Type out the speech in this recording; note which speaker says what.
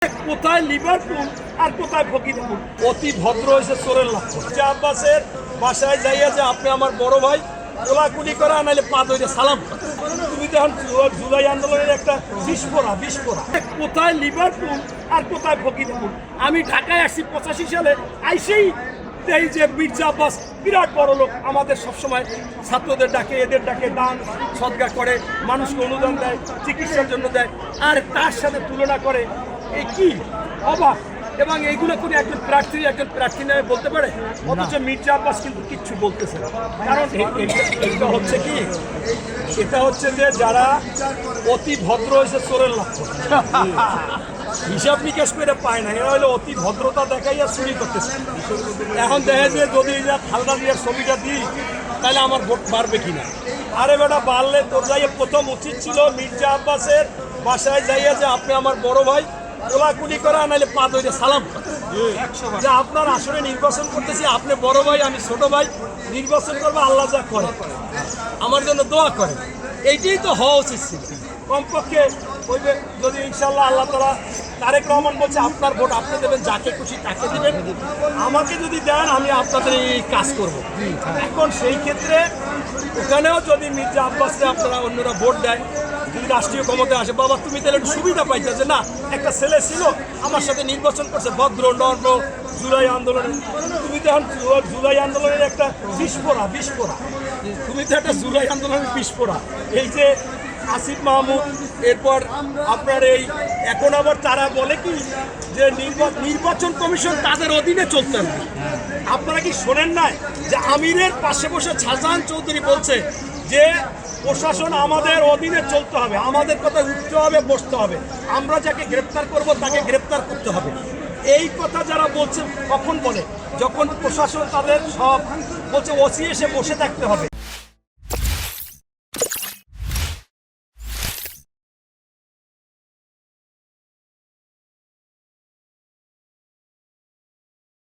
Speaker 1: কোথায় লিভারপুল আর কোথায় ফকিরপুর? অতি ভদ্র হয়েছে চোরের লক্ষণ। যে আব্বাসের বাসায় যাইয়া যে আপনি আমার বড় ভাই কোলাকুলি করা নাহলে পা ধরে সালাম করা। তুমি দেখুন জুলাই আন্দোলনের একটা বিস্ফোরা। কোথায় লিভারপুল আর কোথায় ফকিরপুর? আমি ঢাকায় আসছি 85 সালে, আইসেই এই যে মির্জা আব্বাস বিরাট বড় লোক, আমাদের সবসময় ছাত্রদের ডাকে, এদের ডাকে, দান সদকা করে, মানুষকে অনুদান দেয়, চিকিৎসার জন্য দেয়, আর তার সাথে তুলনা করে এই কি অবাক। এবং এইগুলো করে একজন প্রার্থী নেবে বলতে পারে, অথচ মির্জা আব্বাস কিন্তু কিচ্ছু বলতেছে না। কারণ এটা হচ্ছে কি, এটা হচ্ছে যে যারা অতি ভদ্র হয়েছে চোরের লক্ষণ। হিসাব নিকাশ করে পায় না, এরা হলো অতি ভদ্রতা দেখাইয়া চুরি করতেছে। এখন দেখে যে যদি খালদা জিয়ার ছবিটা দিই তাহলে আমার ভোট বাড়বে কিনা। আরে বেটা, বাড়লে তোর যাইয়ে প্রথম উচিত ছিল মির্জা আব্বাসের বাসায় যাইয়া যে আপনি আমার বড় ভাই কোলাকুলি করা নাহলে পা ধরে সালাম করা। যে আপনার আসলে নির্বাচন করতেছি, আপনি বড় ভাই আমি ছোট ভাই, নির্বাচন করবো, আল্লাহ যা করে আমার জন্য দোয়া করে, এইটাই তো হওয়া উচিত ছিল। কমপক্ষে ওই যদি ইনশাল্লাহ আল্লাহ তাআলা, তারেক রহমান বলছে আপনার ভোট আপনি দেবেন, যাকে খুশি তাকে দেবেন, আমাকে যদি দেন আমি আপনাদের এই কাজ করব। এখন সেই ক্ষেত্রে ওখানেও যদি মির্জা আব্বাসকে আপনারা অন্যরা ভোট দেয়, যদি রাষ্ট্রীয় ক্ষমতায় আসে, বাবা তুমি তাহলে একটু সুবিধা পাইতেছে না, একটা ছেলে ছিল আমার সাথে নির্বাচন করছে, ভদ্র নম্র, জুলাই আন্দোলনে, তুমি তো এখন জুলাই আন্দোলনের একটা বিস্ফোরা। তুমি তো একটা জুলাই আন্দোলনের বিস্ফোরা। এই যে আসিফ মাহমুদ, এরপর আপনার এই এখন আবার তারা বলে কি যে নির্বাচন কমিশন তাদের অধীনে চলতে হবে। আপনারা কি শোনেন না যে আমিরের পাশে বসে শাহজাহান চৌধুরী বলছে যে প্রশাসন আমাদের অধীনে চলতে হবে, আমাদের কথা উঠতে হবে, বসতে হবে, আমরা যাকে গ্রেপ্তার করব তাকে গ্রেপ্তার করতে হবে। এই কথা যারা বলছে কখন বলে? যখন প্রশাসন তাদের সব বলছে ওসি এসে বসে থাকতে হবে,